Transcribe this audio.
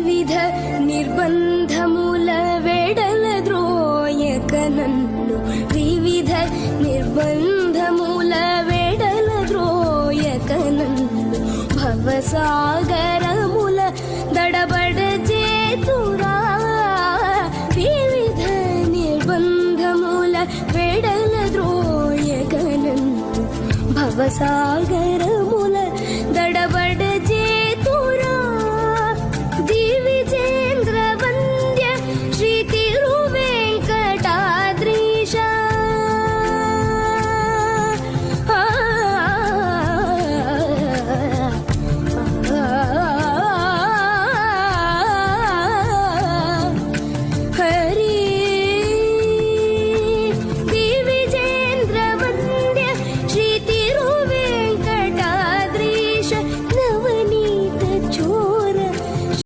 వివిధ నిర్బంధముల వెడల ద్రోయక నన్ను వివిధ నిర్బంధముల వెడల ద్రోయక నన్ను భవసాగరముల దడబడ చేతురా వివిధ నిర్బంధముల వెడల ద్రోయక నన్ను భవసాగర